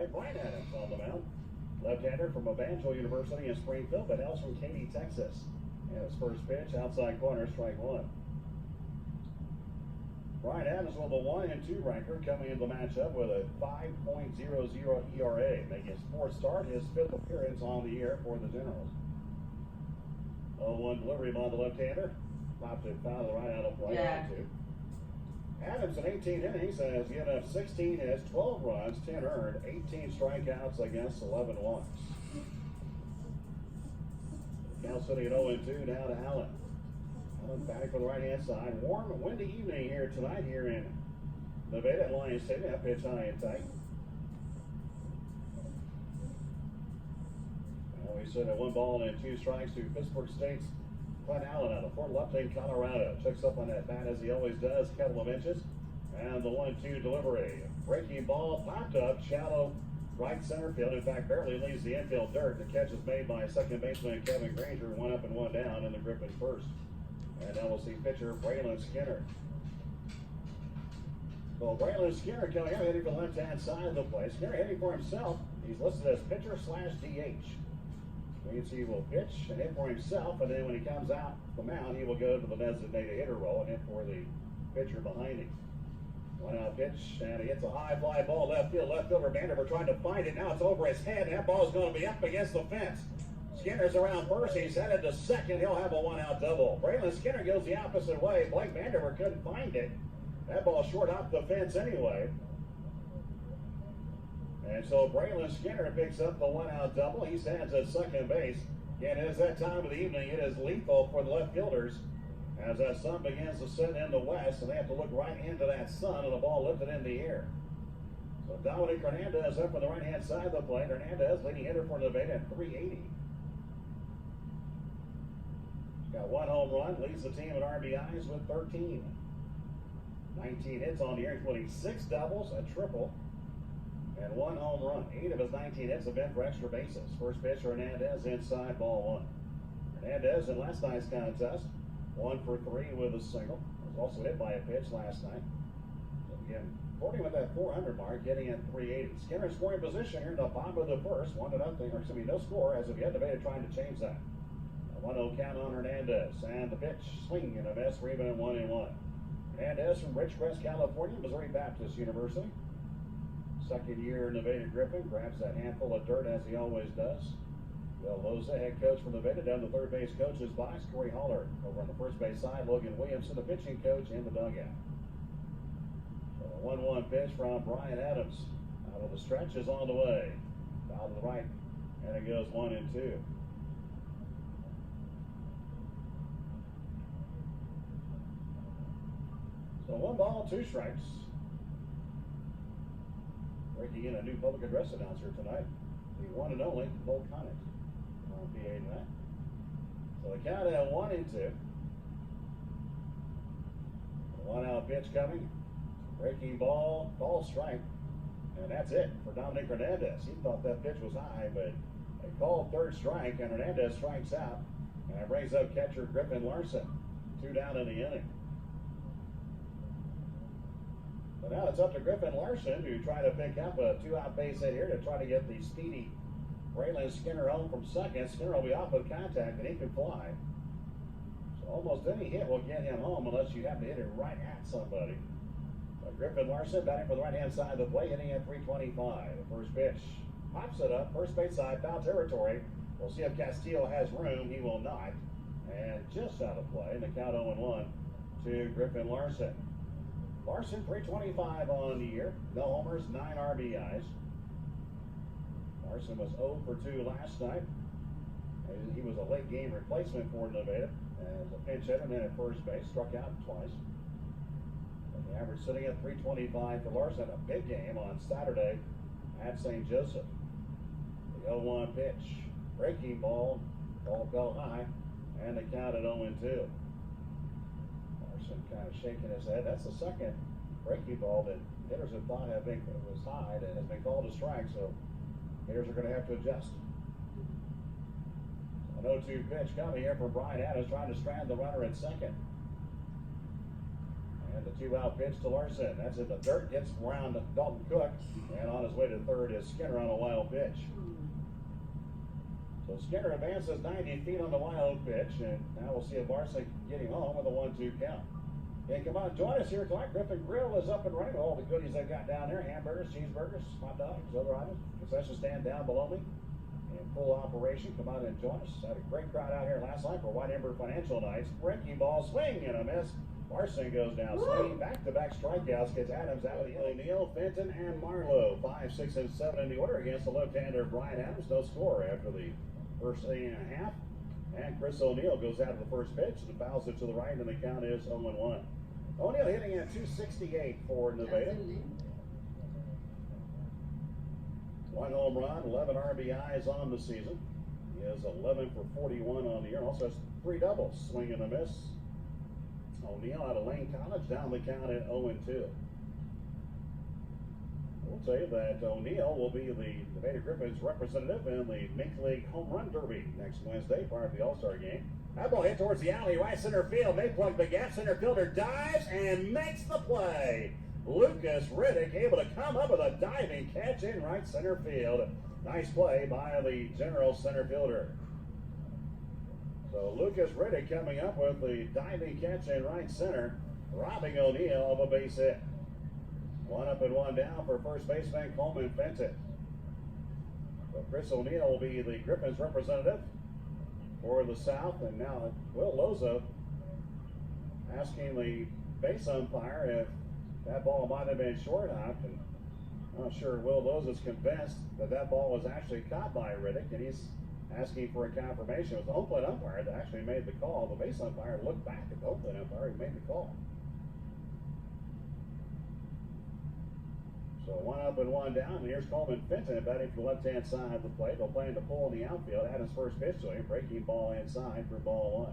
tonight. BryanAdames on the mound. Left-hander from Evangel University in Springfield, but hails from Katy, Texas. And his first pitch, outside corner, strike one. BryanAdames with a 1-2 ranker coming into the matchup with a 5.00 ERA, making his fourth start, his fifth appearance on the year for the Generals. 0-1 delivery by the left-hander. Popped it foul to the right out of play. Yeah. 2. Adams in 18 innings has given up 16 hits, 12 runs, 10 earned, 18 strikeouts against 11 walks. Count sitting at 0-2 now to Allen. Allen batting for the right-hand side. Warm and windy evening here tonight here in Nevada at Lions Stadium. That pitch high and tight. Well, we sit at 1-2 strikes to Pittsburgh State's Clint Allen out of Fort Lupton, Colorado. Checks up on that bat as he always does, a couple of inches. And the 1-2 delivery. Breaking ball popped up, shallow right center field. In fact, barely leaves the infield dirt. The catch is made by second baseman Kevin Granger, 1 up and 1 down in the Griffons first. And now we'll see pitcher Braylon Skinner. Well, Braylon Skinner coming out hitting from the left-hand side of the plate. Skinner hitting for himself. He's listed as pitcher/DH. Means he will pitch and hit for himself, and then when he comes out the mound, he will go to the designated hitter role and hit for the pitcher behind him. 1-out pitch, and he hits a high fly ball left field. Left fielder Vanderbilt trying to find it. Now it's over his head, and that ball is going to be up against the fence. Skinner's around first. He's headed to second. He'll have a 1-out double. Braylon Skinner goes the opposite way. Blake Vanderbilt couldn't find it. That ball short off the fence anyway. And so Braylon Skinner picks up the 1-out double. He stands at second base. Again, it is that time of the evening. It is lethal for the left fielders as that sun begins to set in the west, and they have to look right into that sun, and the ball lifted in the air. So Dominic Hernandez up on the right-hand side of the plate. Hernandez leading hitter for Nevada at 380. He's got 1 home run, leads the team in RBIs with 13. 19 hits on the year, including 6 doubles, a triple, and 1 home run. 8 of his 19 hits have been for extra bases. First pitch, Hernandez inside, ball 1. Hernandez in last night's contest, 1 for 3 with a single. Was also hit by a pitch last night. So again, Courting with that 400 mark, getting at 380. Skinner scoring position here in the bottom of the first. 1-0, or excuse me, no score as of yet. Nevada trying to change that. A 1-0 count on Hernandez, and the pitch, swing and a miss for even 1-1. Hernandez from Ridgecrest, California, Missouri Baptist University. Second year Nevada Griffin, grabs that handful of dirt as he always does. Bill Loza, head coach for Nevada, down the third base coach's box. Corey Holler over on the first base side. Logan Williamson, the pitching coach, in the dugout. So a 1-1 pitch from BryanAdames. Out of the stretch is on the way. Foul to the right, and it goes 1-2. So 1 ball, 2 strikes. Breaking in a new public address announcer tonight, the one and only Cole Connick on PA tonight. So the count at 1-2. 1-out pitch coming. Breaking ball, ball strike. And that's it for Dominic Hernandez. He thought that pitch was high, but they called third strike, and Hernandez strikes out. And it brings up catcher Griffin Larson. 2 down in the inning. But now it's up to Griffin Larson to try to pick up a 2-out base hit here to try to get the speedy Braylon Skinner home from second. Skinner will be off with contact, and he can fly. So almost any hit will get him home unless you have to hit it right at somebody. But Griffin Larson batting for the right-hand side of the plate, hitting at 325. The first pitch pops it up, first base side, foul territory. We'll see if Castillo has room. He will not. And just out of play, and the count 0-1 to Griffin Larson. Larson, 325 on the year. No homers, 9 RBIs. Larson was 0 for 2 last night. He was a late game replacement for Nevada as a pinch hitter, and then at first base, struck out twice. And the average sitting at 325 for Larson. A big game on Saturday at St. Joseph. The 0-1 pitch. Breaking ball. Ball fell high, and the count at 0-2. Larson kind of shaking his head. That's the second breaking ball that hitters have thought was high and has been called a strike, so hitters are going to have to adjust. An 0-2 pitch coming here from BryanAdames, trying to strand the runner at second. And the 2-out pitch to Larson. That's in the dirt. Gets around Dalton Cook. And on his way to third is Skinner on a wild pitch. So Skinner advances 90 feet on the wild pitch. And now we'll see if Larson can get him home with a 1-2 count. And come on, join us here tonight. Griffin Grill is up and running. All the goodies they've got down there. Hamburgers, cheeseburgers, hot dogs, other items. Concession stand down below me. In full operation. Come out and join us. Had a great crowd out here last night for White Ember Financial Nights. Breaking ball, swing and a miss. Larson goes down, swinging back-to-back strikeouts, gets Adams out of the inning. O'Neill, Fenton, and Marlowe, 5, 6, and 7 in the order against the left-hander BryanAdames. No score after the first inning and a half. And Chris O'Neill goes out of the first pitch and fouls it to the right, and the count is 0-1. O'Neill hitting at 268 for Nevada. 1 home run, 11 RBIs on the season. He has 11 for 41 on the year. Also has 3 doubles, swing and a miss. O'Neill out of Lane College, down the count at 0-2. We'll tell you that O'Neill will be the Nevada Griffons representative in the Mink League Home Run Derby next Wednesday, part of the All-Star game. That ball hit towards the alley, right center field. They plug the gap. Center fielder dives and makes the play. Lucas Riddick able to come up with a diving catch in right center field. Nice play by the general center fielder. So Lucas Riddick coming up with the diving catch in right center, robbing O'Neill of a base hit. 1 up and 1 down for first baseman Coleman Fenton. So Chris O'Neill will be the Griffins representative for the South, and now Will Loza asking the base umpire if that ball might have been short hopped, and I'm not sure Will Loza's convinced that that ball was actually caught by Riddick, and he's asking for a confirmation. It was the home plate umpire that actually made the call. The base umpire looked back at the home plate umpire who made the call. So 1 up and 1 down, and here's Coleman Fenton batting from the left-hand side of the plate. They'll play in the pull in the outfield. Adams first pitch to him, breaking ball inside for ball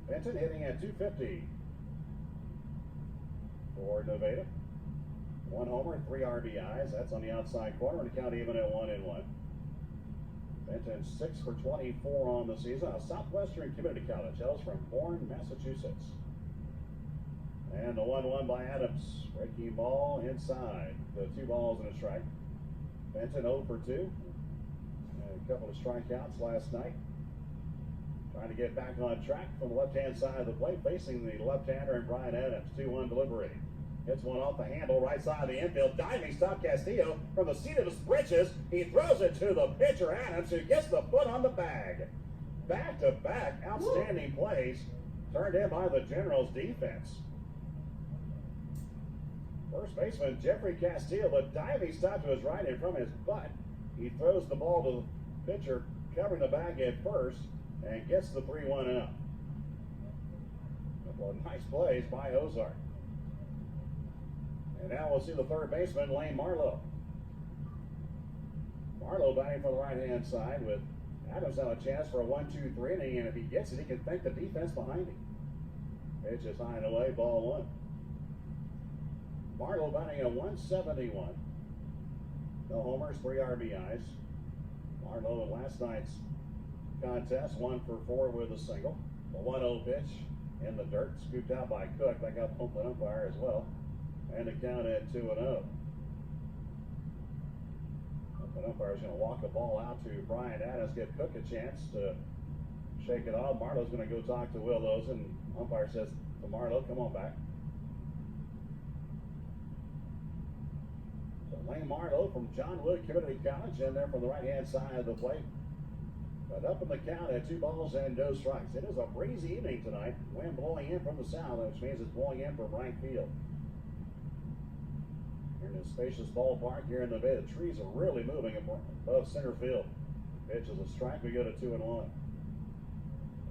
1. Fenton hitting at 250 for Nevada. 1 homer, 3 RBIs. That's on the outside corner, and the count even at 1-1. Fenton 6 for 24 on the season. A Southwestern Community College. Hails from Bourne, Massachusetts. And the 1-1 by Adams. Breaking ball inside. The 2 balls and a strike. Fenton 0 for 2. And a couple of strikeouts last night. Trying to get back on track from the left-hand side of the plate, facing the left-hander and BryanAdames. 2-1 delivery. Hits one off the handle, right side of the infield. Diving stop Castillo from the seat of his britches. He throws it to the pitcher, Adams, who gets the foot on the bag. Back-to-back outstanding plays turned in by the Generals' defense. First baseman Jeffrey Castillo, the diving stop to his right and from his butt. He throws the ball to the pitcher, covering the bag at first, and gets the 3-1 out. Couple of nice plays by Ozark. And now we'll see the third baseman, Lane Marlowe. Marlowe batting for the right-hand side with Adams now a chance for a 1-2-3 inning, and if he gets it, he can thank the defense behind him. Pitch is high and away, ball 1. Marlowe batting at 171. No homers, 3 RBIs. Marlowe in last night's contest, 1 for 4 with a single. The 1-0 pitch in the dirt, scooped out by Cook. That got home plate umpire as well. And the count at 2-0. The umpire is going to walk the ball out to BryanAdames, give Cook a chance to shake it off. Marlowe's going to go talk to Will Loza, and umpire says to Marlowe, come on back. So Lane Marlowe from John Wood Community College in there from the right-hand side of the plate. But up in the count at 2 balls and no strikes. It is a breezy evening tonight. Wind blowing in from the south, which means it's blowing in from right field. In this spacious ballpark here in Nevada, the trees are really moving above center field. Pitch is a strike. We go to 2-1.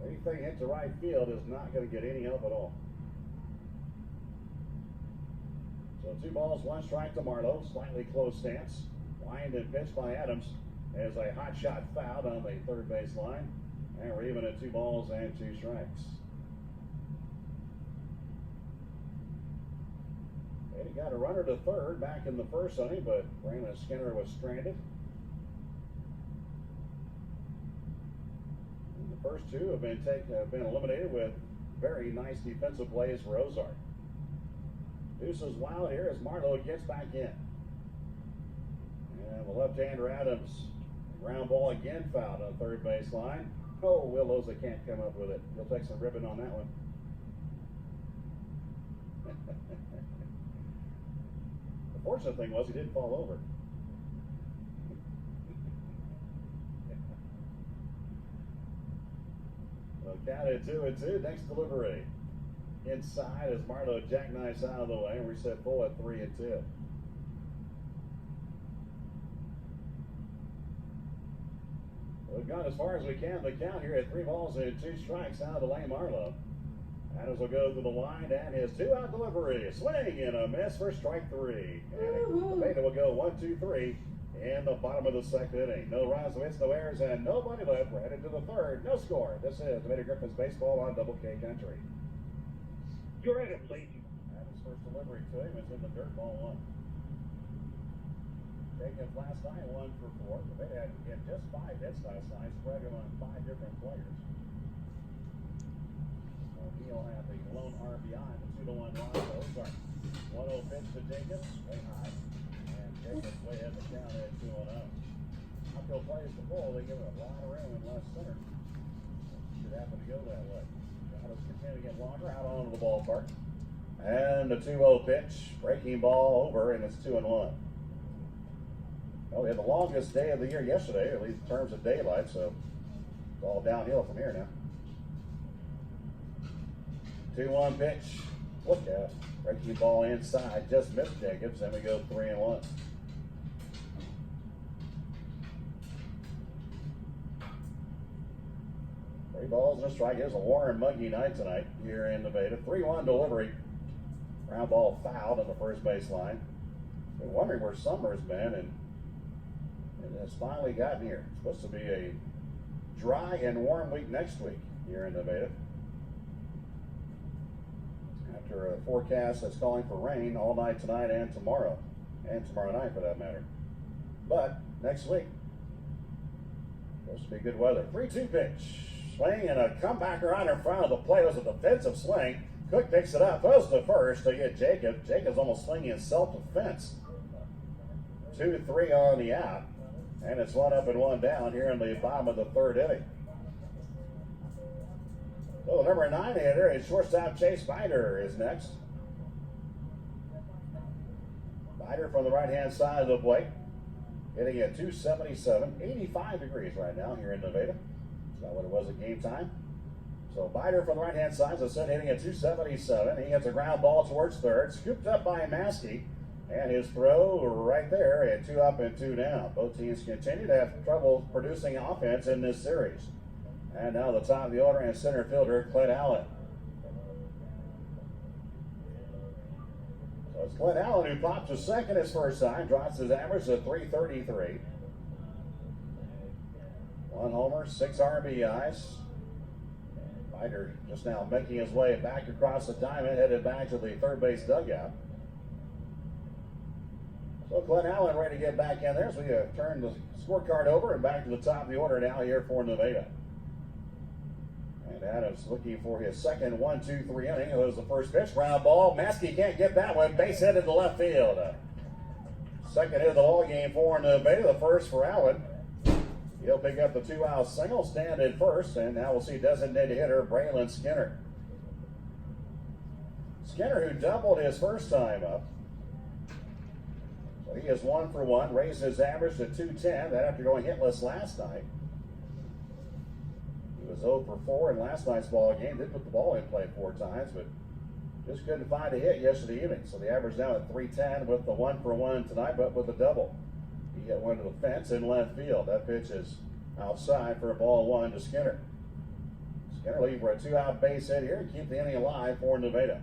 Anything hit to right field is not going to get any help at all. So 2 balls, 1 strike to Marlowe. Slightly close stance. Wind and pitch by Adams as a hot shot fouled on the third base line. And we're even at 2 balls and 2 strikes. He got a runner to third back in the first inning, but Brandon Skinner was stranded. And the first 2 have been eliminated with very nice defensive plays for Ozark. Deuces wild here as Marlowe gets back in. And the left-hander Adams, ground ball again fouled on the third base line. Oh, Will Oza can't come up with it. He'll take some ribbon on that one. The fortunate thing was he didn't fall over. So counted 2-2. Next delivery. Inside as Marlowe jackknives out of the way. We set full at 3-2. We've gone as far as we can. The count here at 3 balls and 2 strikes out of the lane. Marlowe. Adams will go to the line and his 2-out delivery. Swing and a miss for strike 3. And Beta will go 1-2-3 in the bottom of the second inning. No runs, no hits, no errors, and nobody left. We're headed to the third. No score. This is the Griffons baseball on Double K Country. You're at it, please. Adams' first delivery to him is in the dirt, ball 1. Jacobs last night 1 for 4. They had just 5 hits last night, spread him on 5 different players. So he'll have the lone RBI, the 2-1 run to Ozark. 1-0 pitch to Jacobs, way high. And Jacobs way ahead the count at 2-0. Outfield plays the ball, they give it a lot of room in left center. Should happen to go that way. Adams continue to get longer out onto the ballpark. And the 2-0 pitch, breaking ball over, and it's 2-1. Well, we had the longest day of the year yesterday, at least in terms of daylight, so it's all downhill from here now. 2-1 pitch. Look at it. Breaking ball inside. Just missed Jacobs. Then we go 3-1. Three balls and a strike. It was a warm, muggy night tonight here in Nevada. 3-1 delivery. Ground ball fouled on the first base line. Been wondering where summer's been, and it's finally gotten here. It's supposed to be a dry and warm week next week here in Nevada. After a forecast that's calling for rain all night tonight and tomorrow night for that matter. But next week, supposed to be good weather. 3-2 pitch. Swing and a comebacker on in front of the plate. It was a defensive swing. Cook picks it up, throws to first to get Jacob. Jacob's almost swinging in self-defense. 2-3 on the out. And it's 1 up and 1 down here in the bottom of the third inning. So the number 9 hitter is shortstop Chase Bider is next. Bider from the right-hand side of the plate. Hitting at 277, 85 degrees right now here in Nevada. It's not what it was at game time. So Bider from the right-hand side, as I said, hitting at 277. He gets a ground ball towards third, scooped up by Maskey. And his throw right there at 2 up and 2 down. Both teams continue to have trouble producing offense in this series. And now the top of the order and center fielder, Clint Allen. So it's Clint Allen who pops to second his first time, drops his average to 333. 1 homer, 6 RBIs. Bider just now making his way back across the diamond, headed back to the third base dugout. So Clint Allen ready to get back in there. So we turn the scorecard over and back to the top of the order now here for Nevada. And Adams looking for his second 1-2-3 inning. It was the first pitch, ground ball. Maskey can't get that one. Base hit into left field. Second hit of the ball game for Nevada. The first for Allen. He'll pick up the 2-out single, stand in first, and now we'll see designated hitter Braylon Skinner. Skinner, who doubled his first time up. So he is 1 for 1, raised his average to 210. That after going hitless last night. He was 0 for 4 in last night's ball game. Did put the ball in play 4 times, but just couldn't find a hit yesterday evening. So the average now at 310 with the 1 for 1 tonight, but with a double. He hit one to the fence in left field. That pitch is outside for a ball 1 to Skinner. Skinner leaving for a 2-out base hit here and keep the inning alive for Nevada.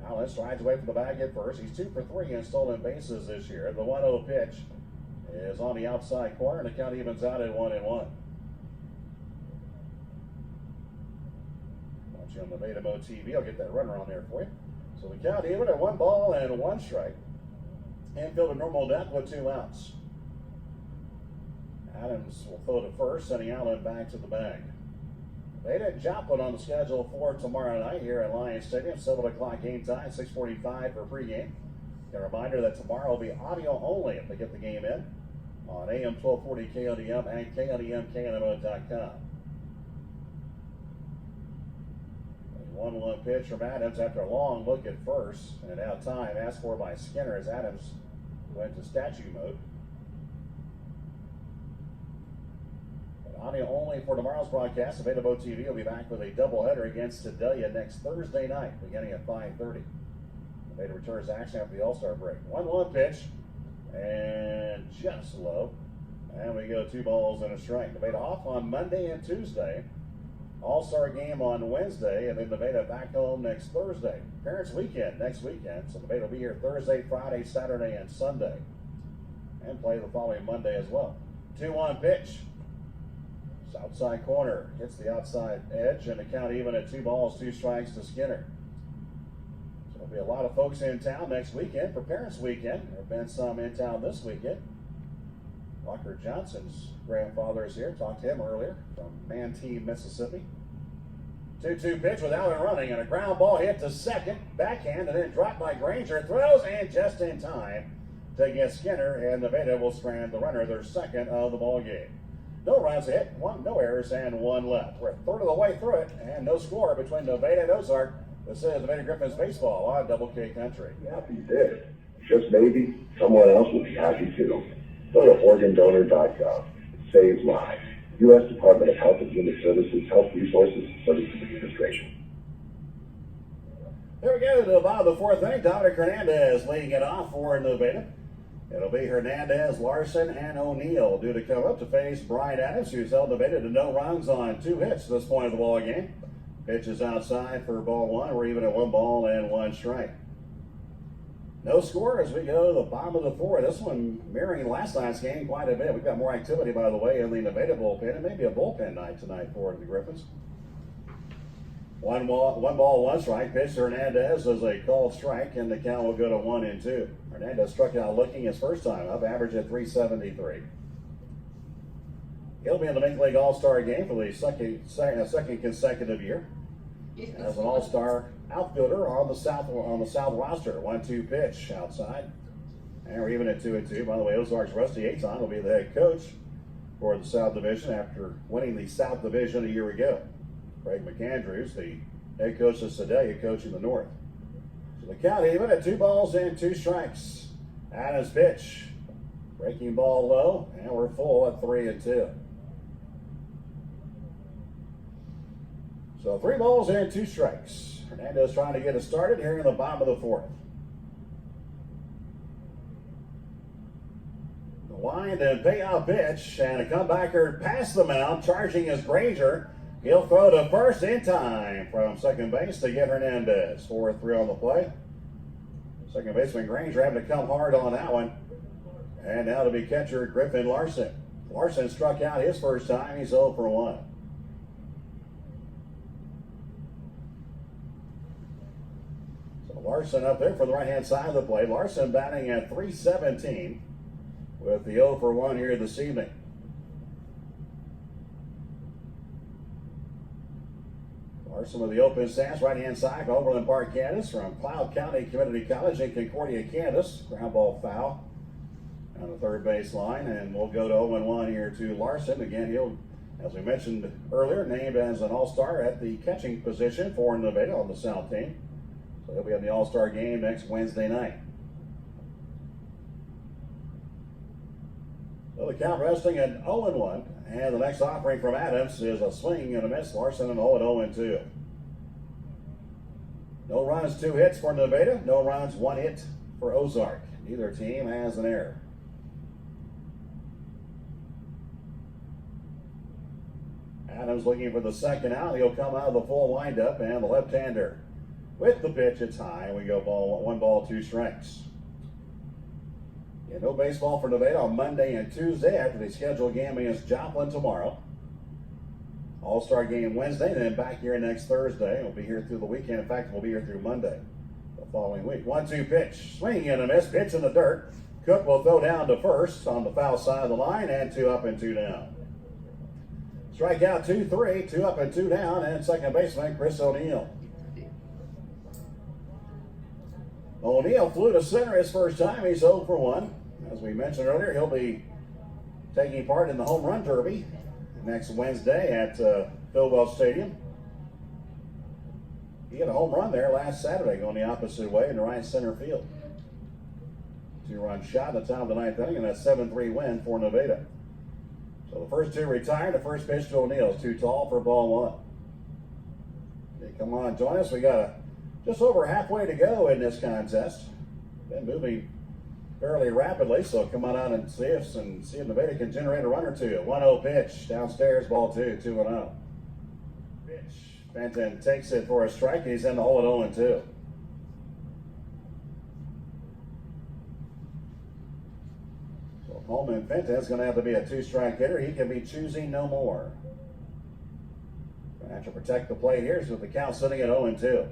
Allen strides away from the bag at first. He's 2 for 3 in stolen bases this year. The 1-0 pitch is on the outside corner, and the count evens out at 1-1. Watch you on Nevada Mo TV. I'll get that runner on there for you. So the count even at 1 ball and 1 strike. Infield a normal depth with 2 outs. Adams will throw to first, sending Allen back to the bag. Nevada and Joplin on the schedule for tomorrow night here at Lions Stadium. 7 o'clock game time, 6:45 for pregame. A reminder that tomorrow will be audio only if they get the game in on AM 1240 KLDM and KLDMKNMO.com. 1-1 pitch from Adams after a long look at first, and now time asked for by Skinner as Adams went to statue mode. But audio only for tomorrow's broadcast. Available TV will be back with a doubleheader against Sedalia next Thursday night, beginning at 5:30. Nevada returns to action after the All-Star break. 1-1 pitch, and just low. And we go 2 balls and a strike. Nevada off on Monday and Tuesday. All-Star game on Wednesday, and then Nevada back home next Thursday. Parents weekend next weekend, so Nevada will be here Thursday, Friday, Saturday, and Sunday. And play the following Monday as well. 2-1 pitch. Outside corner, hits the outside edge, and the count even at 2 balls, 2 strikes to Skinner. So there'll be a lot of folks in town next weekend for Parents Weekend. There have been some in town this weekend. Walker Johnson's grandfather is here. Talked to him earlier from Manatee, Mississippi. 2-2 pitch with Allen running, and a ground ball hit to second. Backhand, and then dropped by Granger. Throws, and just in time to get Skinner, and Nevada will strand the runner, their second of the ball game. No runs hit, no errors, and 1 left. We're a third of the way through it, and no score between Nevada and Ozark. This is Nevada Griffons baseball on Double K Country. Happy this. Just maybe someone else will be happy too. Go to organdonor.gov. It saves lives. U.S. Department of Health and Human Services, Health Resources and Services Administration. There we go to the bottom of the 4th inning. Dominic Hernandez leading it off for Nevada. It'll be Hernandez, Larson, and O'Neill due to come up to face BryanAdames, who's held Nevada to no runs on 2 hits at this point of the ball game. Pitch is outside for ball 1. We're even at 1 ball and 1 strike. No score as we go to the bottom of the 4th. This one mirroring last night's game quite a bit. We've got more activity, by the way, in the Nevada bullpen. It may be a bullpen night tonight for the Griffons. 1 ball, 1 strike. Pitch to Hernandez is a called strike, and the count will go to 1-2. Hernandez struck out looking his first time up, average at .373. He'll be in the Mink League All-Star game for the second consecutive year as an All-Star outfielder on the South roster. 1-2 pitch outside, and we're even at 2-2. By the way, Ozark's Rusty Aton will be the head coach for the South Division after winning the South Division a year ago. Craig McAndrews, the head coach of Sedalia, coaching the North. So the count even at 2 balls and 2 strikes. Adams pitch, breaking ball low, and we're full at 3-2. So 3 balls and 2 strikes. Hernandez trying to get us started here in the bottom of the 4th. The wind and payoff pitch, and a comebacker past the mound, charging is Granger. He'll throw to first in time from second base to get Hernandez. 4-3 on the play. Second baseman Granger having to come hard on that one. And now to be catcher Griffin Larson. Larson struck out his first time. He's 0 for 1. So Larson up there for the right-hand side of the plate. Larson batting at .317 with the 0 for 1 here this evening. Larson with the open stance, right-hand side, Overland Park, Kansas, from Cloud County Community College in Concordia, Kansas. Ground ball foul on the third base line, and we'll go to 0-1 here to Larson. Again, he'll, as we mentioned earlier, named as an All-Star at the catching position for Nevada on the South team. So he'll be in the All-Star game next Wednesday night. So the count resting at 0-1. And the next offering from Adams is a swing and a miss. Larson and 0-2. No runs, 2 hits for Nevada. No runs, 1 hit for Ozark. Neither team has an error. Adams looking for the second out. He'll come out of the full windup, and the left-hander with the pitch. It's high. We go 1 ball, 2 strikes. Yeah, no baseball for Nevada on Monday and Tuesday after the scheduled game against Joplin tomorrow. All-Star game Wednesday, and then back here next Thursday. We'll be here through the weekend. In fact, we'll be here through Monday the following week. 1-2 pitch. Swing and a miss. Pitch in the dirt. Cook will throw down to first on the foul side of the line, and 2 up and 2 down. Strikeout 2-3, 2 up and 2 down, and second baseman Chris O'Neill. O'Neill flew to center his first time. He's 0 for 1. As we mentioned earlier, he'll be taking part in the home run derby next Wednesday at Phil Welch Stadium. He had a home run there last Saturday going the opposite way in the right center field. 2-run shot at the top of the ninth inning, and a 7-3 win for Nevada. So the first two retired. The first pitch to O'Neill is too tall for ball 1. Okay, come on, join us. We got just over halfway to go in this contest. Been moving fairly rapidly, so come on out and see if Nevada can generate a run or two. 1-0 pitch downstairs, ball 2, 2-0. Pitch. Fenton takes it for a strike. He's in the hole at 0-2. So Holman Fenton is going to have to be a 2-strike hitter. He can be choosing no more. Going to have to protect the plate here with the count sitting at 0-2.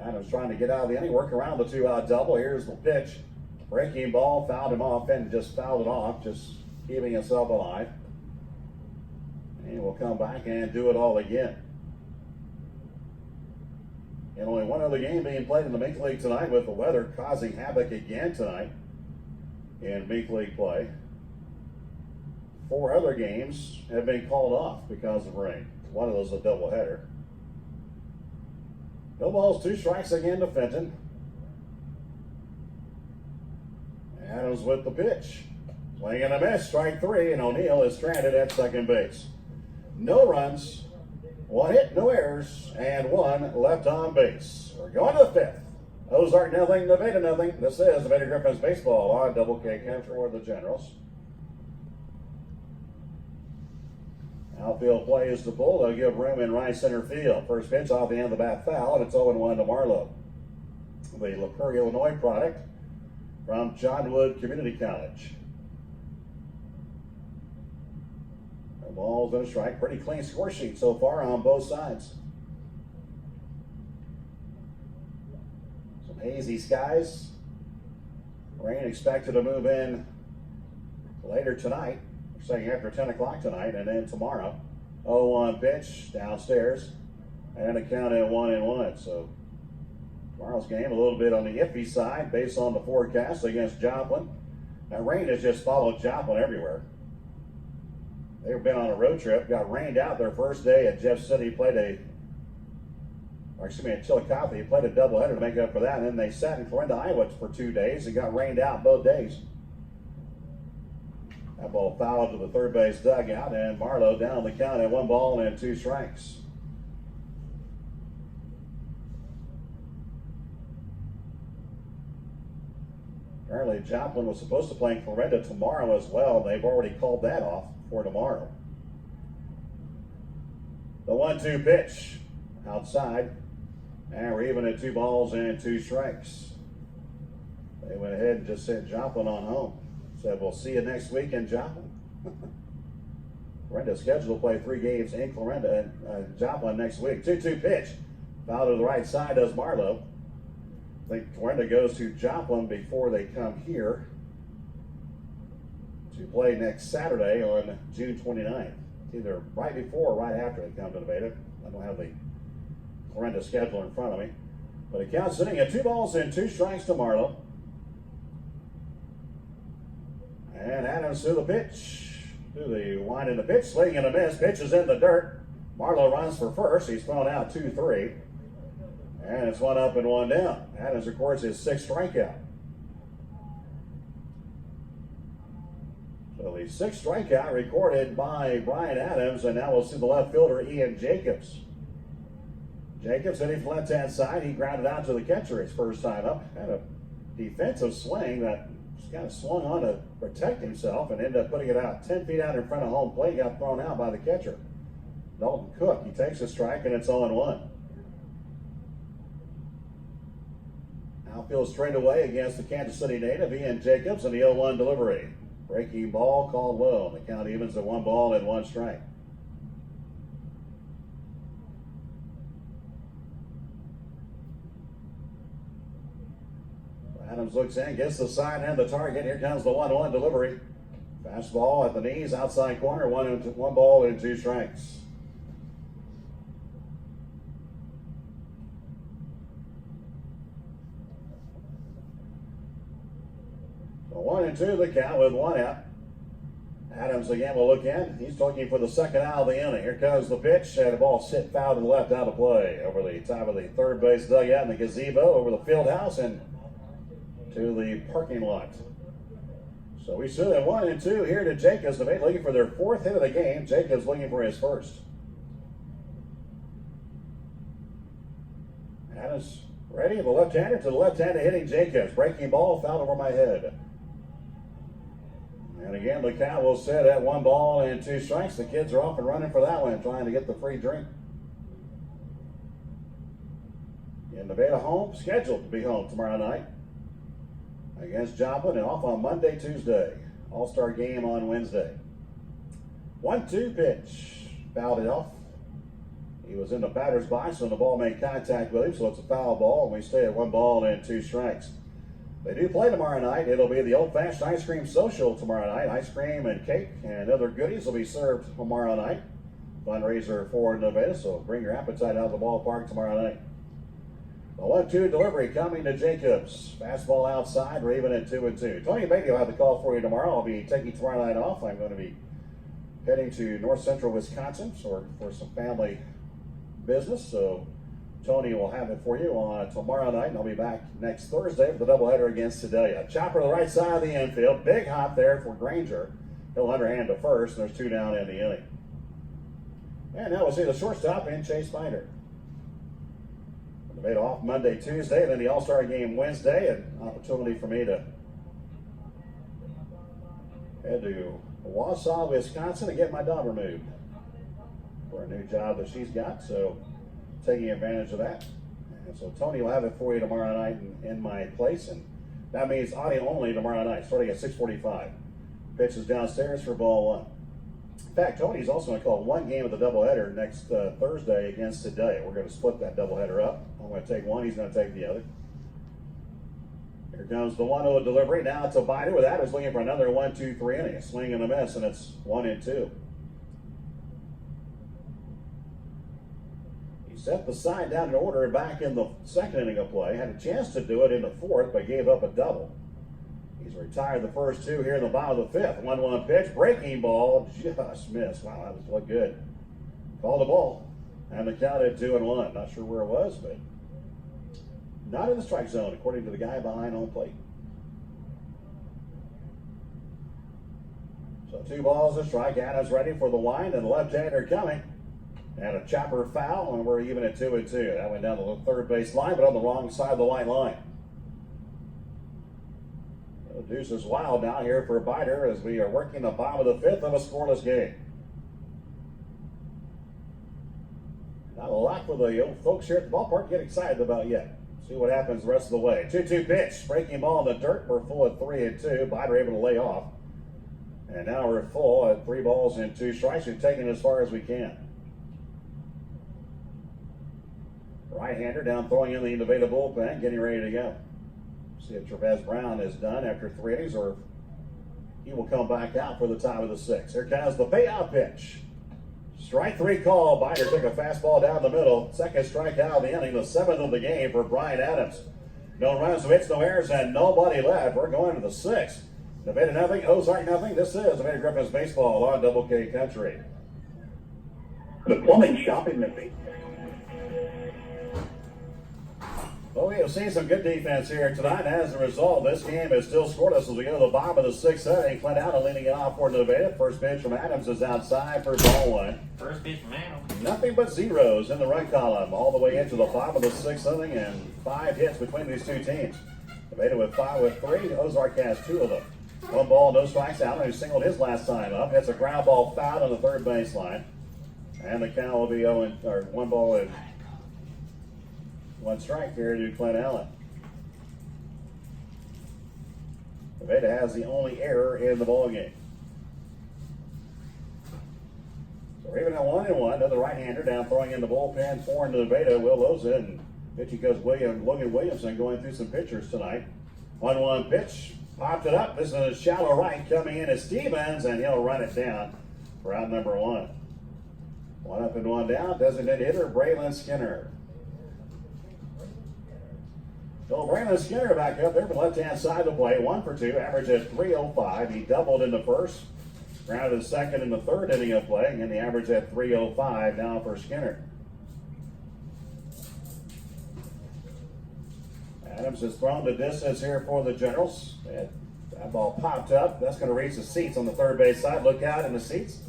Adams trying to get out of the inning, work around the 2-out double. Here's the pitch. Breaking ball, fouled him off, and just fouled it off, just keeping himself alive. And we'll come back and do it all again. And only one other game being played in the Mink League tonight, with the weather causing havoc again tonight in Mink League play. 4 other games have been called off because of rain. One of those is a doubleheader. No balls, 2 strikes again to Fenton. Adams with the pitch. Swing and a miss, strike 3, and O'Neill is stranded at second base. No runs, 1 hit, no errors, and 1 left on base. We're going to the 5th. Ozark nothing, Nevada nothing. This is Nevada Griffons baseball on Double K Country for the Generals. Outfield play is the pull. They'll give room in right center field. First pitch off the end of the bat foul, and it's 0-1 to Marlowe. The LaPerre, Illinois product from Johnwood Community College. The ball's and a strike. Pretty clean score sheet so far on both sides. Some hazy skies. Rain expected to move in later tonight. Saying after 10 o'clock tonight, and then tomorrow. 0-1 pitch downstairs, and a count at 1-1. So tomorrow's game a little bit on the iffy side based on the forecast against Joplin. That rain has just followed Joplin everywhere. They've been on a road trip, got rained out their first day at Jeff City, at Chillicothe, played a doubleheader to make up for that, and then they sat in Clarinda, Iowa for 2 days and got rained out both days. That ball fouled to the third base dugout, and Marlowe down the count at 1 ball and 2 strikes. Apparently Joplin was supposed to play in Clarinda tomorrow as well. They've already called that off for tomorrow. The 1-2 pitch outside, and we're even at 2 balls and 2 strikes. They went ahead and just sent Joplin on home. Said, we'll see you next week in Joplin. Clarinda's scheduled to play 3 games in Clarinda and Joplin next week. 2-2 pitch. Foul to the right side does Marlowe. I think Clarinda goes to Joplin before they come here to play next Saturday on June 29th. Either right before or right after they come to Nevada. I don't have the Clarinda schedule in front of me. But it counts sitting at 2 balls and 2 strikes to Marlowe. And Adams to the pitch. To the line in the pitch, swing and a miss. Pitch is in the dirt. Marlowe runs for first. He's thrown out 2-3. And it's 1 up and 1 down. Adams records his 6th strikeout. So the 6th strikeout recorded by Bryan Adams, and now we'll see the left fielder Ian Jacobs. Jacobs hitting from left hand side. He grounded out to the catcher his first time up. Had a defensive swing that kind of swung on to protect himself and ended up putting it out 10 feet out in front of home plate. Got thrown out by the catcher, Dalton Cook. He takes a strike, and it's 0-1. Outfield straight away against the Kansas City native Ian Jacobs, and the 0-1 delivery. Breaking ball called low. The count evens at 1 ball and 1 strike. Adams looks in, gets the sign and the target. Here comes the 1-1 delivery. Fastball at the knees, outside corner, one ball and 2 strikes. So 1-2 the count with 1 out. Adams again will look in. He's looking for the second out of the inning. Here comes the pitch, and the ball sit foul to the left out of play. Over the top of the third base dugout in the gazebo, over the field house, and to the parking lot. So we stood at 1-2 here to Jacobs. They're looking for their 4th hit of the game. Jacobs looking for his first. Adams ready. The left-hander to the left-hander hitting Jacobs. Breaking ball, foul over my head. And again, the count will set at 1 ball and 2 strikes. The kids are off and running for that one, trying to get the free drink. In Nevada home, scheduled to be home tomorrow night against Joplin, and off on Monday, Tuesday. All-Star game on Wednesday. 1-2 pitch. Fouled it off. He was in the batter's box when the ball made contact with him, so it's a foul ball, and we stay at 1 ball and 2 strikes. They do play tomorrow night. It'll be the old-fashioned ice cream social tomorrow night. Ice cream and cake and other goodies will be served tomorrow night. Fundraiser for Nevada, so bring your appetite out of the ballpark tomorrow night. The 1-2 delivery coming to Jacobs. Fastball outside, we're even at 2-2. Tony Beatty will have the call for you tomorrow. I'll be taking tomorrow night off. I'm going to be heading to north central Wisconsin for some family business, so Tony will have it for you on tomorrow night, and I'll be back next Thursday with the doubleheader against Sedalia. Chopper to the right side of the infield. Big hop there for Granger. He'll underhand to first, and there's 2 down in the inning. And now we'll see the shortstop in Chase Binder. Made off Monday, Tuesday, then the All-Star game Wednesday, an opportunity for me to head to Wausau, Wisconsin, and get my dog removed for a new job that she's got, so taking advantage of that. And so Tony will have it for you tomorrow night in my place, and that means audio only tomorrow night, starting at 6:45. Pitch is downstairs for ball 1. In fact, Tony's also going to call 1 game of the doubleheader next Thursday against Sedalia. We're going to split that doubleheader up. I'm going to take one, he's going to take the other. Here comes the 1-0 delivery. Now it's a Binder with Adams looking for another 1-2-3 inning. A swing and a miss, and it's 1-2. He set the side down in order back in the second inning of play. Had a chance to do it in the 4th, but gave up a double. He's retired the first 2 here in the bottom of the 5th. 1-1 pitch, breaking ball, just missed. Wow, that was looked good. Called the ball, and the count at 2-1. Not sure where it was, but not in the strike zone, according to the guy behind home plate. So 2 balls, a strike. Adams ready for the wind, and the left-hander coming. And a chopper foul, and we're even at 2-2. That went down the third base line, but on the wrong side of the white line. The deuce is wild now here for Binder as we are working the bottom of the 5th of a scoreless game. Not a lot for the old folks here at the ballpark to get excited about yet. See what happens the rest of the way. 2-2 pitch, breaking ball in the dirt. We're full at 3-2. Binder able to lay off. And now we're full at 3 balls and 2 strikes. We've taken it as far as we can. Right-hander down throwing in the Nevada bullpen, getting ready to go. See if Trevez Brown is done after 3 innings, or he will come back out for the top of the 6th. Here comes the payout pitch. Strike 3 call. Binder took a fastball down the middle. Second strikeout of the inning, the 7th of the game for BryanAdames. No runs, no hits, no errors, and nobody left. We're going to the 6th. Nevada nothing, Ozark nothing. This is Nevada Griffons baseball on Double K Country. The plumbing shop in Mink. Well, we have seen some good defense here tonight. As a result, this game is still scoreless as we go to the bottom of the 6th inning. Clint Allen leading it off for Nevada. First pitch from Adams is outside for ball 1. First pitch from Adams. Nothing but zeros in the run column all the way into the bottom of the 6th inning, and 5 hits between these 2 teams. Nevada with 3. Ozark has 2 of them. 1 ball, no strikes. Allen, who singled his last time up, hits a ground ball foul on the third baseline. And the count will be 1 ball and 1 strike here to Clint Allen. Nevada has the only error in the ballgame. So we're even at 1-1. Another right-hander down throwing in the bullpen for Nevada. Will Loza, and pitching goes Logan Williamson going through some pitchers tonight. 1-1 pitch. Popped it up. This is a shallow right. Coming in is Stevens, and he'll run it down for out number 1. 1 up and 1 down. Designated hitter, Braylon Skinner. So Braylon Skinner back up there from the left-hand side of the plate. 1 for 2. Average at 305. He doubled in the first. Grounded second in the third inning of play. And the average at 305 now for Skinner. Adams has thrown the distance here for the Generals. That ball popped up. That's going to reach the seats on the third base side. Look out in the seats.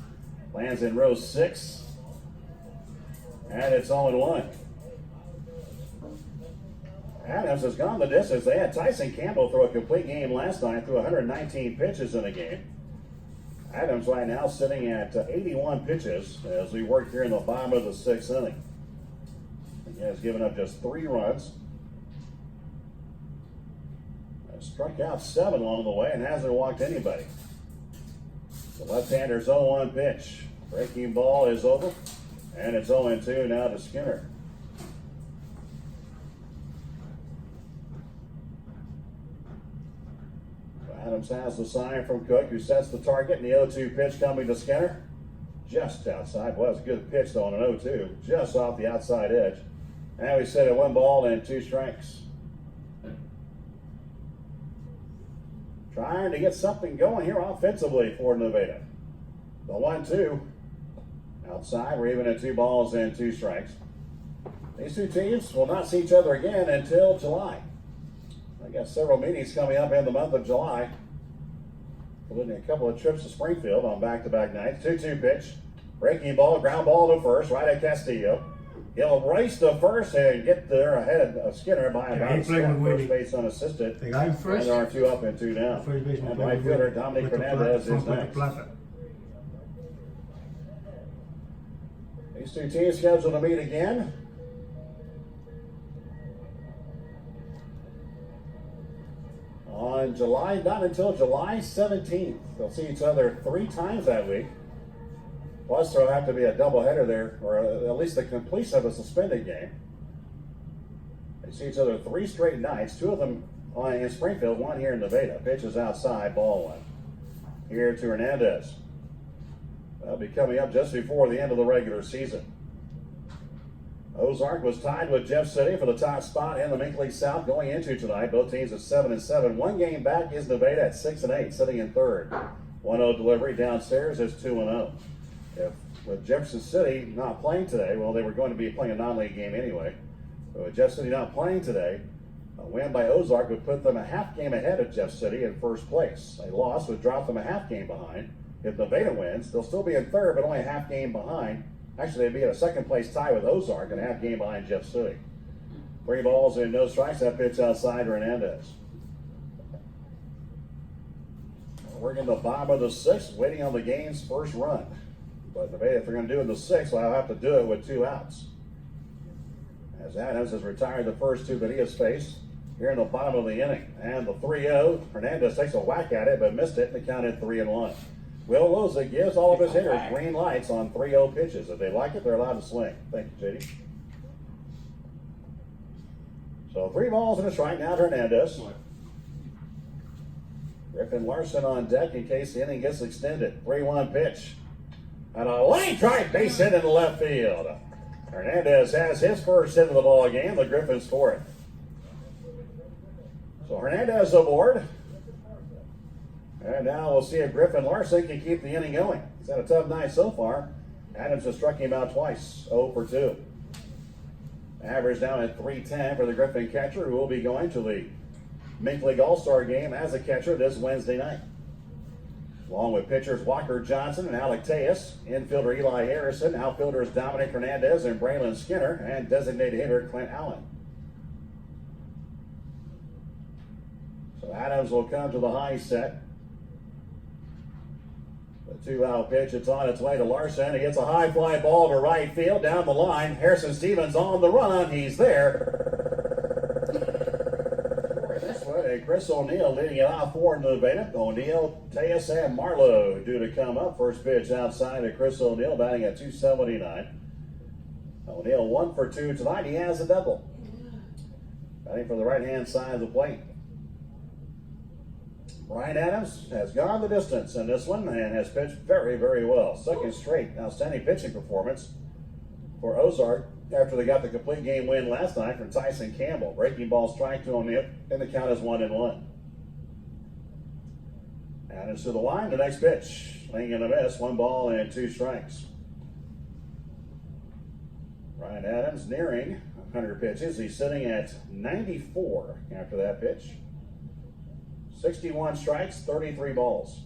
Lands in row 6. And it's 0-1. Adams has gone the distance. They had Tyson Campbell throw a complete game last night, threw 119 pitches in a game. Adams right now sitting at 81 pitches as we work here in the bottom of the 6th inning. He has given up just 3 runs. Struck out 7 along the way and hasn't walked anybody. The left-hander's 0-1 pitch. Breaking ball is over, and it's 0-2 now to Skinner. Adams has the sign from Cook, who sets the target, and the 0-2 pitch coming to Skinner. Just outside. Well, that's a good pitch, though, on an 0-2. Just off the outside edge. And we set it 1 ball and 2 strikes. Trying to get something going here offensively for Nevada. The 1-2. Outside, we're even at 2 balls and 2 strikes. These two teams will not see each other again until July. I got several meetings coming up in the month of July, including a couple of trips to Springfield on back-to-back nights. 2-2 pitch. Breaking ball, ground ball to first, right at Castillo. He'll race to first and get there ahead of Skinner by about a step. First base unassisted. And there are 2 up and 2 down. And right fielder Dominic Fernandez is next. These two teams scheduled to meet again on not until July 17th. They'll see each other 3 times that week. Plus, there'll have to be a doubleheader there, or at least the completion of a suspended game. They see each other 3 straight nights, 2 of them in Springfield, 1 here in Nevada. Pitch is outside, ball 1. Here to Hernandez. That'll be coming up just before the end of the regular season. Ozark was tied with Jeff City for the top spot in the Mink League South going into tonight. Both teams at 7-7. 1 game back is Nevada at 6-8, sitting in third. 1-0 delivery downstairs is 2-0. With Jefferson City not playing today, well, they were going to be playing a non-league game anyway. But with Jeff City not playing today, a win by Ozark would put them a half game ahead of Jeff City in first place. A loss would drop them a half game behind. If Nevada wins, they'll still be in third, but only a half game behind. Actually, they'd be in a second place tie with Ozark and a half game behind Jeff City. 3 balls and no strikes. That pitch outside Hernandez. We're in the bottom of the 6th, waiting on the game's first run. But Nevada, if they're going to do it in the 6th, well, I'll have to do it with 2 outs. As Adams has retired the first 2 that he has faced here in the bottom of the inning. And the 3-0, Hernandez takes a whack at it, but missed it, and it counted 3-1. Will Loza gives all of his hitters green lights on 3-0 pitches. If they like it, they're allowed to swing. Thank you, JD. So 3 balls and a strike now to Hernandez. Griffin Larson on deck in case the inning gets extended. 3-1 pitch. And a line drive base hit in the left field. Hernandez has his first hit of the ball game. The Griffons for it. So Hernandez aboard. And now we'll see if Griffin Larson can keep the inning going. He's had a tough night so far. Adams has struck him out twice. 0 for 2. Average down at 310 for the Griffin catcher, who will be going to the Mink League All-Star game as a catcher this Wednesday night. Along with pitchers Walker Johnson and Alec Tejas, infielder Eli Harrison, outfielders Dominic Hernandez and Braylon Skinner, and designated hitter Clint Allen. So Adams will come to the high set. The 2-out pitch, it's on its way to Larson. He hits a high fly ball to right field down the line. Harrison Stevens on the run. He's there. This way, Chris O'Neill leading it off for Nevada. O'Neill, Tejas, and Marlowe due to come up. First pitch outside to Chris O'Neill, batting at 279. O'Neill 1 for 2 tonight. He has a double. Batting for the right-hand side of the plate. BryanAdames has gone the distance in this one and has pitched very, very well. Second straight outstanding pitching performance for Ozark after they got the complete game win last night from Tyson Campbell. Breaking ball strike to him, and the count is 1-1. Adams to the line, the next pitch. Swing and a miss, 1 ball and 2 strikes. BryanAdames nearing 100 pitches. He's sitting at 94 after that pitch. 61 strikes, 33 balls.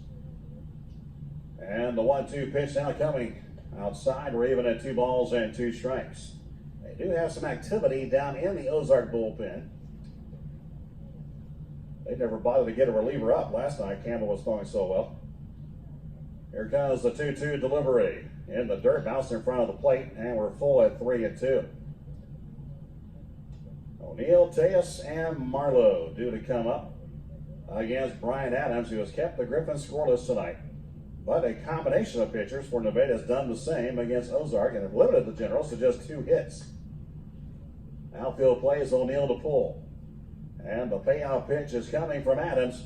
And the 1-2 pitch now coming outside. We're even at 2 balls and 2 strikes. They do have some activity down in the Ozark bullpen. They never bothered to get a reliever up last night. Campbell was throwing so well. Here comes the 2-2 delivery. In the dirt, bounced in front of the plate, and we're full at 3-2. O'Neill, Tejas, and Marlowe due to come up against BryanAdames, who has kept the Griffons scoreless tonight. But a combination of pitchers for Nevada has done the same against Ozark and have limited the Generals to just 2 hits. Outfield play is O'Neill to pull. And the payoff pitch is coming from Adams.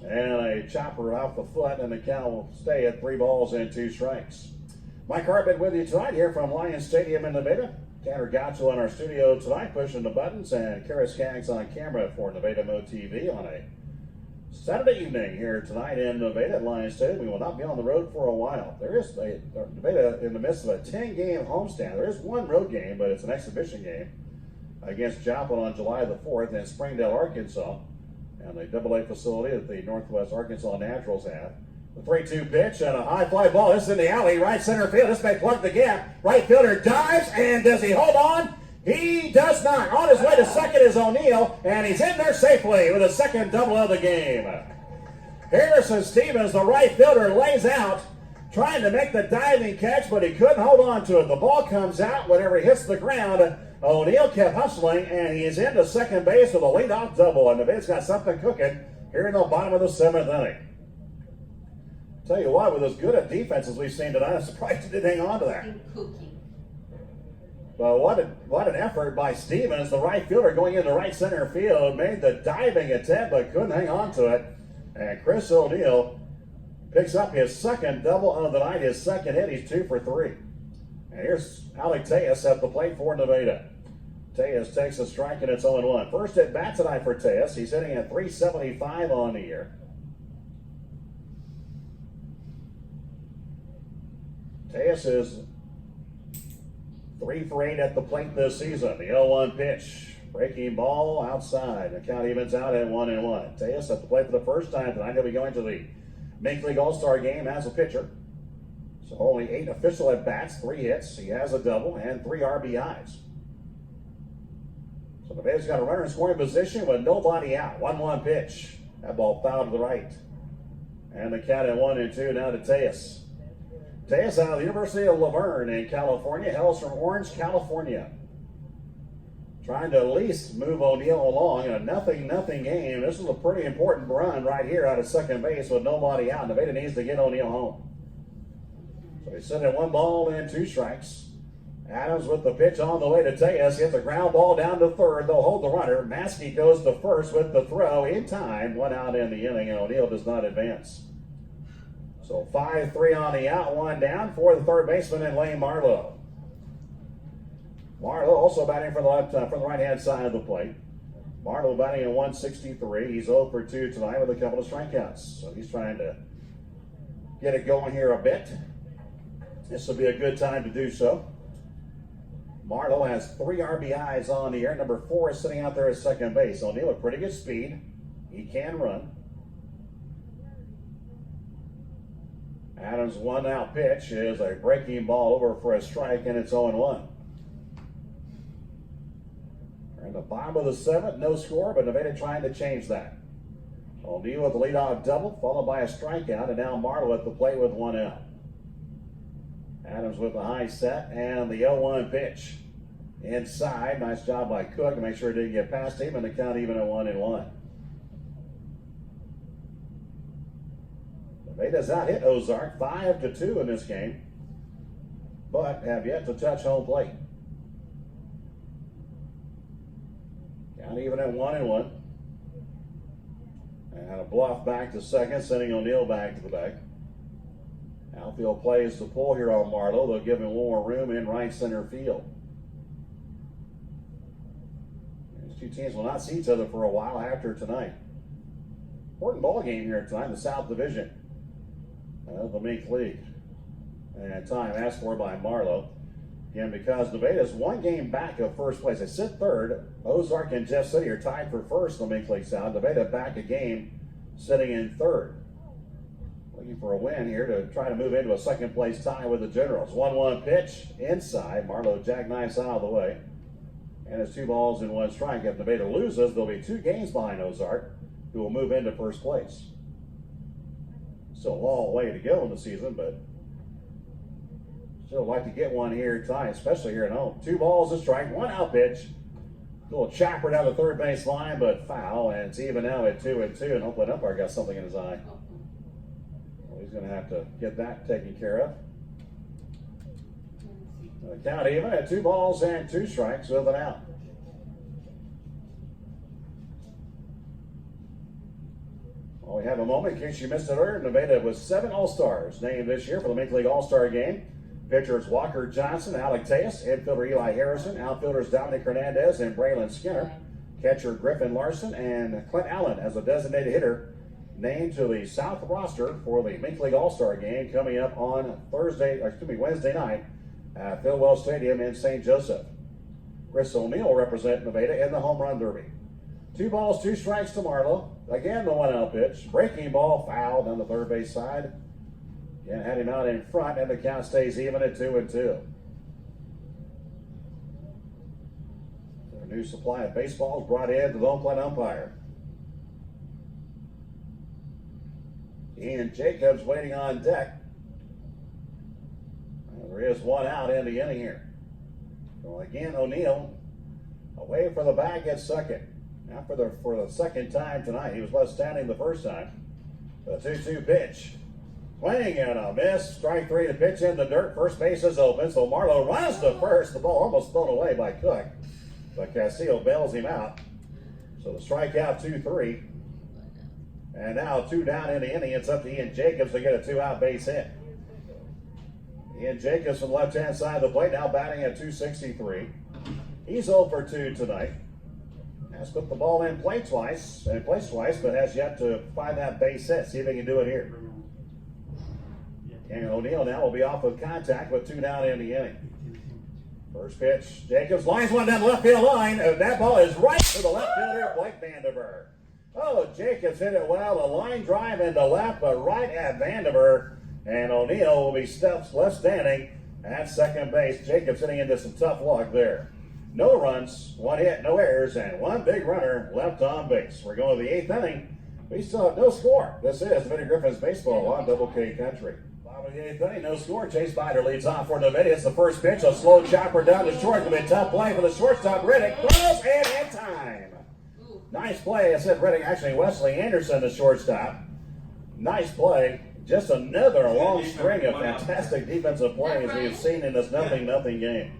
And a chopper off the foot, and the count will stay at 3 balls and 2 strikes. Mike Harbin with you tonight here from Lions Stadium in Nevada. Tanner Gotchel in our studio tonight pushing the buttons, and Kara Skaggs on camera for Nevada Mo TV on a Saturday evening here tonight in Nevada at Lions Stadium. We will not be on the road for a while. There is Nevada in the midst of a 10-game homestand. There is 1 road game, but it's an exhibition game against Joplin on July the 4th in Springdale, Arkansas, and the AA facility that the Northwest Arkansas Naturals have. The 3-2 pitch and a high fly ball. This is in the alley, right center field. This may plug the gap. Right fielder dives, and does he hold on? He does not. On his way to second is O'Neill, and he's in there safely with a second double of the game. Harrison Stevens, the right fielder, lays out, trying to make the diving catch, but he couldn't hold on to it. The ball comes out whenever he hits the ground. O'Neill kept hustling, and he is into second base with a leadoff double, and Nevada's got something cooking here in the bottom of the 7th inning. Tell you what, with as good a defense as we've seen tonight, I'm surprised he didn't hang on to that. But what an effort by Stevens, the right fielder going into right center field, made the diving attempt but couldn't hang on to it. And Chris O'Neill picks up his second double of the night, his second hit. He's 2 for 3. And here's Alec Tejas at the plate for Nevada. Tejas takes a strike and it's 0-1. First at bat tonight for Tejas. He's hitting at .375 on the year. Tejas is 3 for 8 at the plate this season. The 0-1 pitch. Breaking ball outside. The count evens out at 1-1. Tejas at the plate for the first time tonight. He'll be going to the Mink League All-Star game as a pitcher. So only 8 official at-bats, 3 hits. He has a double and 3 RBIs. So Nevada's got a runner in scoring position with nobody out. 1-1 pitch. That ball fouled to the right. And the count at 1-2 now to Tejas. Tejas out of the University of Laverne in California, hails from Orange, California. Trying to at least move O'Neill along in a 0-0 game. This is a pretty important run right here out of second base with nobody out. Nevada needs to get O'Neill home. So he's sitting at 1 ball and 2 strikes. Adams with the pitch on the way to Tejas. Hits a ground ball down to third. They'll hold the runner. Maskey goes to first with the throw in time. 1 out in the inning, and O'Neill does not advance. So 5-3 on the out, 1 down for the third baseman in Lane Marlowe. Marlowe also batting from the right-hand side of the plate. Marlowe batting at 163. He's 0 for 2 tonight with a couple of strikeouts. So he's trying to get it going here a bit. This will be a good time to do so. Marlowe has 3 RBIs on the year. Number 4 is sitting out there at second base. O'Neill with pretty good speed. He can run. Adams' 1-out pitch is a breaking ball over for a strike, and it's 0-1. We're in the bottom of the 7th, no score, but Nevada trying to change that. O'Neill with the leadoff double, followed by a strikeout, and now Marlowe at the plate with 1 out. Adams with the high set, and the 0-1 pitch. Inside, nice job by Cook to make sure it didn't get past him, and the count even at 1-1. Nevada's out hit Ozark 5-2 in this game, but have yet to touch home plate. Count even at 1-1. And a Bluff back to second, sending O'Neill back to the bag. Outfield plays the pull here on Marlowe. They'll give him more room in right center field. These two teams will not see each other for a while after tonight. Important ball game here tonight in the South Division of the Mink League. And time asked for by Marlowe. Again, because Nevada's one game back of first place. They sit third. Ozark and Jeff City are tied for first in the Mink League South. Nevada back a game, sitting in third. Looking for a win here to try to move into a second place tie with the Generals. 1-1 pitch inside. Marlowe jackknives out of the way. And it's 2 balls and 1 strike. If Nevada loses, there'll be 2 games behind Ozark, who will move into first place. Still a long way to go in the season, but still like to get one here tonight, especially here at home. 2 balls, a strike, 1 out pitch. A little chopper down the third base line, but foul, and it's even now at 2-2, and hopefully an umpire got something in his eye. Well, he's going to have to get that taken care of. The count even at 2 balls and 2 strikes with an out. Well, we have a moment in case you missed it earlier. Nevada was 7 All-Stars named this year for the Mink League All-Star Game. Pitchers Walker Johnson, Alec Tejas, infielder Eli Harrison, outfielders Dominic Hernandez and Braylon Skinner, catcher Griffin Larson, and Clint Allen as a designated hitter named to the South roster for the Mink League All-Star Game coming up on Wednesday night at Phil Wells Stadium in St. Joseph. Chris O'Neill will represent Nevada in the Home Run Derby. 2 balls, 2 strikes to Marlowe. Again, the 1-out pitch. Breaking ball, foul down the third base side. Again, had him out in front, and the count stays even at 2-2. A new supply of baseballs brought in to the home plate umpire. Ian Jacobs waiting on deck. Well, there is 1 out in the inning here. So again, O'Neill away for the bag at second. Now for the second time tonight. He was left standing the first time. The 2-2 pitch. Swing and a miss. Strike 3 to pitch in the dirt. First base is open, so Marlowe runs to first. The ball almost thrown away by Cook, but Castillo bails him out. So the strikeout 2-3. And now 2 down in the inning. It's up to Ian Jacobs to get a 2-out base hit. Ian Jacobs from the left-hand side of the plate now batting at .263. He's 0 for 2 tonight. Has put the ball in play twice, but has yet to find that base hit. See if he can do it here. And O'Neill now will be off with contact with 2 down in the inning. First pitch, Jacobs lines one down the left field line. That ball is right to the left fielder, Blake Vanderberg. Oh, Jacobs hit it well. A line drive into left, but right at Vanderberg. And O'Neill will be left standing at second base. Jacobs hitting into some tough luck there. No runs, 1 hit, no errors, and 1 big runner left on base. We're going to the 8th inning. We still have no score. This is Vinnie Griffons baseball on Double K Country. Bottom of the 8th inning, no score. Chase Bider leads off for Nevada. It's the first pitch. A slow chopper down to short. It's going to be a tough play for the shortstop. Riddick throws and in time. Nice play. I said Riddick, actually Wesley Anderson, the shortstop. Nice play. Just another long string of fantastic defensive plays we have seen in this 0-0 game.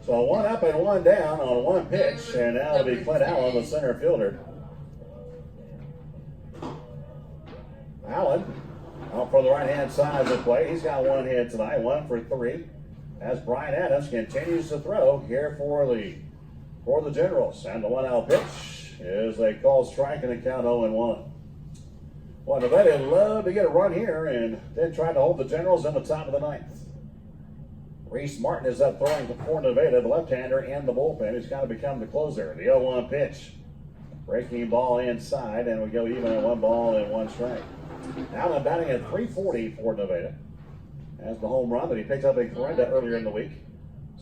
So 1 up and 1 down on 1 pitch, and now it'll be Clint Allen, the center fielder. Allen out for the right-hand side of the plate. He's got 1 hit tonight, 1 for 3. As BryanAdames continues to throw here for the Generals. And the 1-out pitch is a called strike and a count 0-1. Well, Nevada would love to get a run here and then try to hold the Generals in the top of the 9th. Reese Martin is up throwing for Nevada, the left-hander in the bullpen. He's got to become the closer. The 0-1 pitch. Breaking ball inside, and we go even at 1 ball and 1 strike. Allen batting at .340 for Nevada. As the home run that he picked up in Corinda earlier in the week.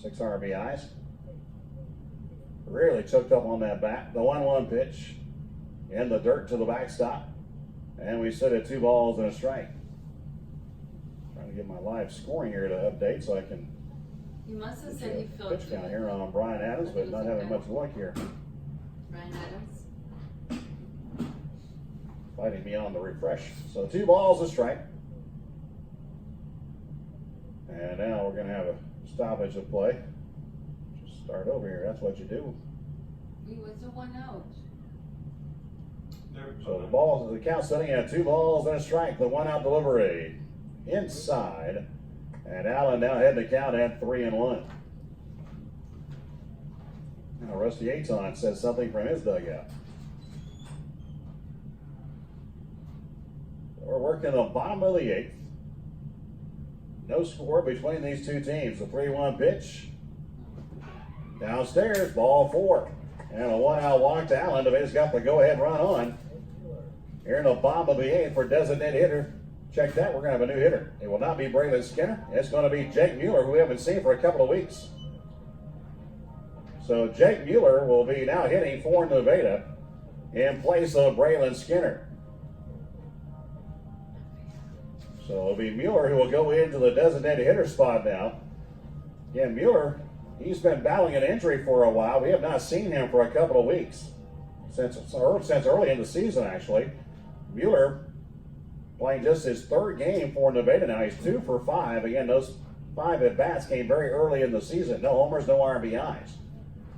6 RBIs. Really choked up on that bat. The 1-1 pitch in the dirt to the backstop. And we sit at 2 balls and a strike. Trying to get my live scoring here to update so I can You must have said you felt pitch count here on BryanAdames, but not having much luck here. BryanAdames. Fighting me on the refresh. So 2 balls, a strike. And now we're going to have a stoppage of play. Just start over here. That's what you do. We was a 1 out. So the count sitting at 2 balls and a strike. The 1-out delivery inside. And Allen now heading the count at 3-1. Now Rusty Aton says something from his dugout. We're working the bottom of the 8th. No score between these two teams. The 3-1 pitch. Downstairs, ball 4. And a 1-out walk to Allen. DeVita's got the go-ahead run on. Here in the bottom of the 8th for designated hitter. Check that, we're going to have a new hitter. It will not be Braylon Skinner. It's going to be Jake Mueller, who we haven't seen for a couple of weeks. So Jake Mueller will be now hitting for Nevada in place of Braylon Skinner. So it'll be Mueller who will go into the designated hitter spot now. Again, Mueller, he's been battling an injury for a while. We have not seen him for a couple of weeks. Since early in the season, actually. Mueller playing just his 3rd game for Nevada now. He's 2 for 5. Again, those 5 at-bats came very early in the season. No homers, no RBIs.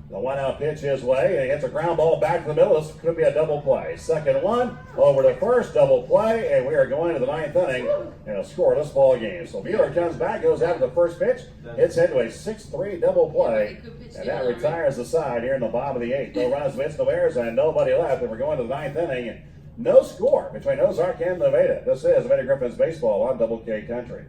The 1-out pitch his way, and he hits a ground ball back to the middle. This could be a double play. Second one, over to first, double play, and we are going to the 9th inning in a scoreless ball game. So Mueller comes back, goes after the first pitch, hits into a 6-3 double play, and that retires the side here in the bottom of the 8th. No runs, no errors, and nobody left, and we're going to the 9th inning, and no score between Ozark and Nevada. This is Nevada Griffons baseball on Double K Country.